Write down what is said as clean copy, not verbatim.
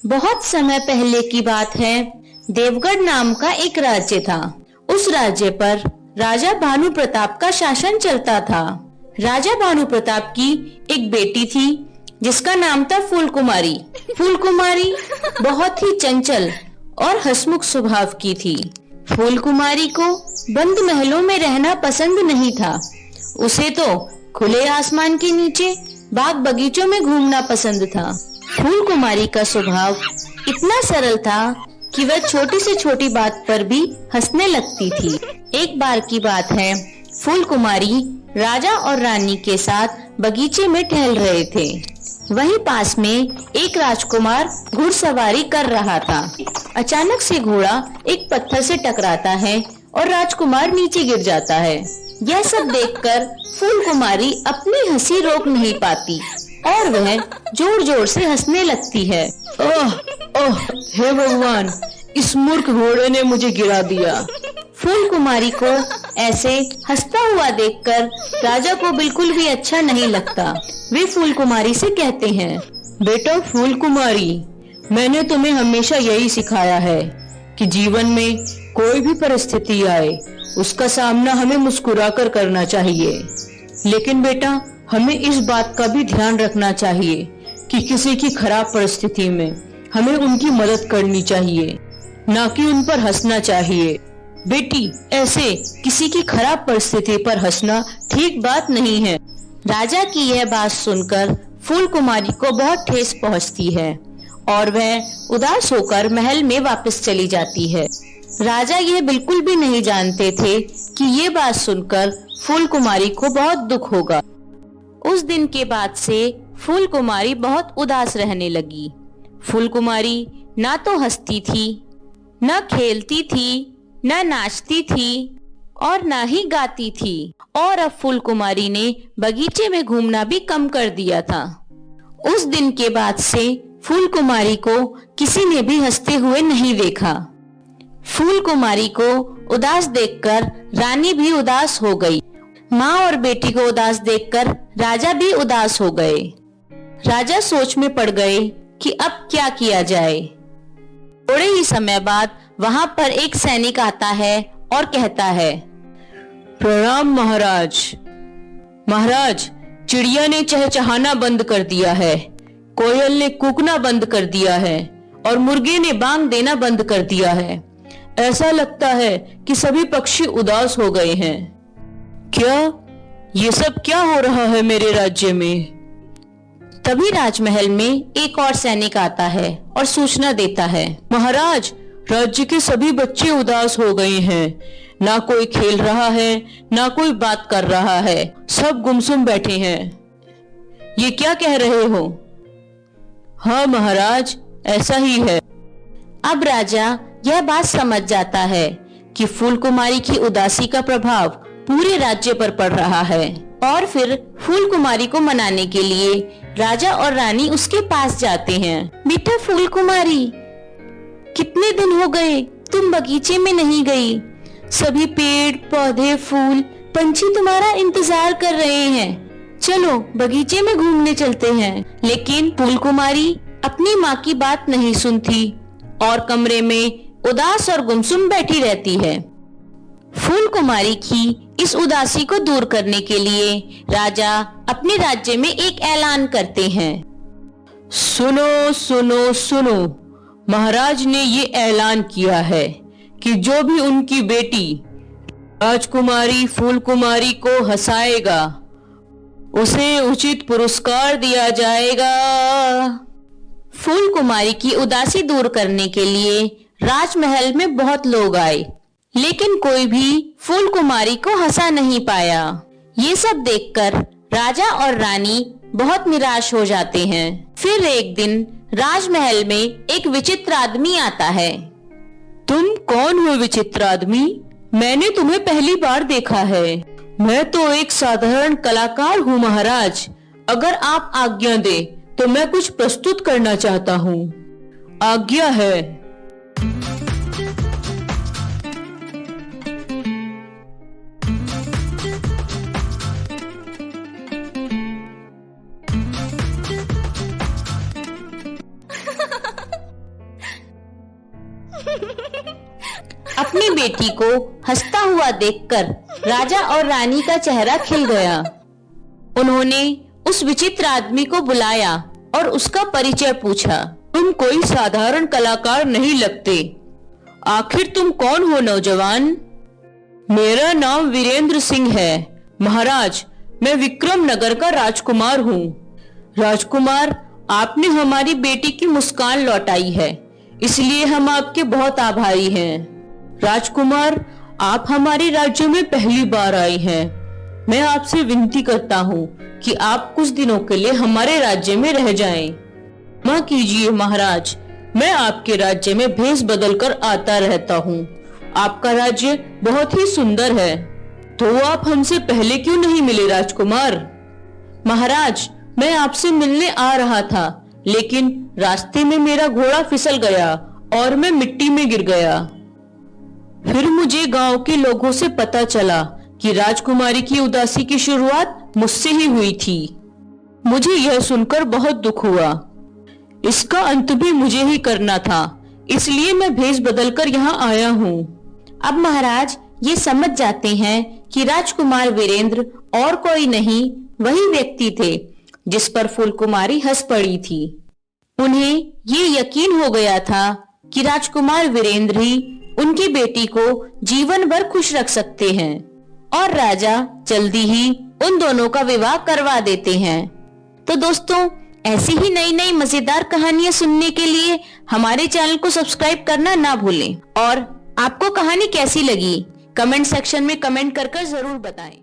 बहुत समय पहले की बात है। देवगढ़ नाम का एक राज्य था। उस राज्य पर राजा भानु प्रताप का शासन चलता था। राजा भानु प्रताप की एक बेटी थी जिसका नाम था फूल कुमारी। फूल कुमारी बहुत ही चंचल और हंसमुख स्वभाव की थी। फूल कुमारी को बंद महलों में रहना पसंद नहीं था। उसे तो खुले आसमान के नीचे बाग बगीचों में घूमना पसंद था। फूल कुमारी का स्वभाव इतना सरल था कि वह छोटी से छोटी बात पर भी हंसने लगती थी। एक बार की बात है, फूल कुमारी राजा और रानी के साथ बगीचे में टहल रहे थे। वहीं पास में एक राजकुमार घुड़सवारी कर रहा था। अचानक से घोड़ा एक पत्थर से टकराता है और राजकुमार नीचे गिर जाता है। यह सब देखकर फूल कुमारी अपनी हंसी रोक नहीं पाती और वह जोर जोर से हंसने लगती है। ओह ओह, हे भगवान, इस मूर्ख घोड़े ने मुझे गिरा दिया। फूल कुमारी को ऐसे हंसता हुआ देखकर राजा को बिल्कुल भी अच्छा नहीं लगता। वे फूल कुमारी से कहते हैं, बेटा फूल कुमारी, मैंने तुम्हें हमेशा यही सिखाया है कि जीवन में कोई भी परिस्थिति आए उसका सामना हमें मुस्कुराकर करना चाहिए। लेकिन बेटा, हमें इस बात का भी ध्यान रखना चाहिए कि किसी की खराब परिस्थिति में हमें उनकी मदद करनी चाहिए, ना कि उन पर हंसना चाहिए। बेटी, ऐसे किसी की खराब परिस्थिति पर हंसना ठीक बात नहीं है। राजा की यह बात सुनकर फूल कुमारी को बहुत ठेस पहुंचती है और वह उदास होकर महल में वापस चली जाती है। राजा यह बिल्कुल भी नहीं जानते थे कि ये बात सुनकर फूल कुमारी को बहुत दुख होगा। उस दिन के बाद से फूल कुमारी बहुत उदास रहने लगी। फूल कुमारी ना तो हंसती थी, न खेलती थी, न नाचती थी और न ही गाती थी। और अब फूल कुमारी ने बगीचे में घूमना भी कम कर दिया था। उस दिन के बाद से फूल कुमारी को किसी ने भी हंसते हुए नहीं देखा। फूल कुमारी को उदास देखकर रानी भी उदास हो गई। माँ और बेटी को उदास देखकर राजा भी उदास हो गए। राजा सोच में पड़ गए कि अब क्या किया जाए। थोड़े ही समय बाद वहां पर एक सैनिक आता है और कहता है, प्रणाम महाराज। महाराज, चिड़िया ने चहचहाना बंद कर दिया है, कोयल ने कूकना बंद कर दिया है और मुर्गे ने बांग देना बंद कर दिया है। ऐसा लगता है कि सभी पक्षी उदास हो गए हैं। क्या ये सब क्या हो रहा है मेरे राज्य में? तभी राजमहल में एक और सैनिक आता है और सूचना देता है, महाराज, राज्य के सभी बच्चे उदास हो गए हैं। ना कोई खेल रहा है, ना कोई बात कर रहा है, सब गुमसुम बैठे हैं। ये क्या कह रहे हो? हाँ महाराज, ऐसा ही है। अब राजा यह बात समझ जाता है कि फूल कुमारी की उदासी का प्रभाव पूरे राज्य पर पड़ रहा है और फिर फूल कुमारी को मनाने के लिए राजा और रानी उसके पास जाते हैं। बेटा फूल कुमारी, कितने दिन हो गए तुम बगीचे में नहीं गई। सभी पेड़ पौधे फूल पंछी तुम्हारा इंतजार कर रहे हैं। चलो बगीचे में घूमने चलते हैं। लेकिन फूल कुमारी अपनी माँ की बात नहीं सुनती और कमरे में उदास और गुमसुम बैठी रहती है। फूल कुमारी की इस उदासी को दूर करने के लिए राजा अपने राज्य में एक ऐलान करते हैं। सुनो सुनो सुनो, महाराज ने ये ऐलान किया है कि जो भी उनकी बेटी राजकुमारी फूल कुमारी को हंसाएगा उसे उचित पुरस्कार दिया जाएगा। फूल कुमारी की उदासी दूर करने के लिए राजमहल में बहुत लोग आए, लेकिन कोई भी फूल कुमारी को हंसा नहीं पाया। ये सब देखकर राजा और रानी बहुत निराश हो जाते हैं। फिर एक दिन राजमहल में एक विचित्र आदमी आता है। तुम कौन हो विचित्र आदमी? मैंने तुम्हें पहली बार देखा है। मैं तो एक साधारण कलाकार हूँ महाराज। अगर आप आज्ञा दे तो मैं कुछ प्रस्तुत करना चाहता हूँ। आज्ञा है। अपनी बेटी को हंसता हुआ देखकर राजा और रानी का चेहरा खिल गया। उन्होंने उस विचित्र आदमी को बुलाया और उसका परिचय पूछा। तुम कोई साधारण कलाकार नहीं लगते। आखिर तुम कौन हो नौजवान? मेरा नाम वीरेंद्र सिंह है। महाराज, मैं विक्रम नगर का राजकुमार हूँ। राजकुमार, आपने हमारी बेटी की मुस्कान लौटाई है, इसलिए हम आपके बहुत आभारी हैं। राजकुमार, आप हमारे राज्य में पहली बार आए हैं। मैं आपसे विनती करता हूँ कि आप कुछ दिनों के लिए हमारे राज्य में रह जाएं। क्षमा कीजिए महाराज, मैं आपके राज्य में भेष बदल कर आता रहता हूँ। आपका राज्य बहुत ही सुंदर है। तो आप हमसे पहले क्यों नहीं मिले राजकुमार? महाराज, मैं आपसे मिलने आ रहा था, लेकिन रास्ते में मेरा घोड़ा फिसल गया और मैं मिट्टी में गिर गया। फिर मुझे गांव के लोगों से पता चला कि राजकुमारी की उदासी की शुरुआत मुझसे ही हुई थी। मुझे यह सुनकर बहुत दुख हुआ। इसका अंत भी मुझे ही करना था, इसलिए मैं भेष बदलकर यहाँ आया हूँ। अब महाराज ये समझ जाते हैं कि राजकुमार वीरेंद्र और कोई नहीं, वही व्यक्ति थे जिस पर फूलकुमारी हंस पड़ी थी। उन्हें ये यकीन हो गया था कि राजकुमार वीरेंद्र ही उनकी बेटी को जीवन भर खुश रख सकते हैं और राजा जल्दी ही उन दोनों का विवाह करवा देते हैं। तो दोस्तों, ऐसी ही नई नई मजेदार कहानियां सुनने के लिए हमारे चैनल को सब्सक्राइब करना ना भूलें। और आपको कहानी कैसी लगी कमेंट सेक्शन में कमेंट कर जरूर बताएं।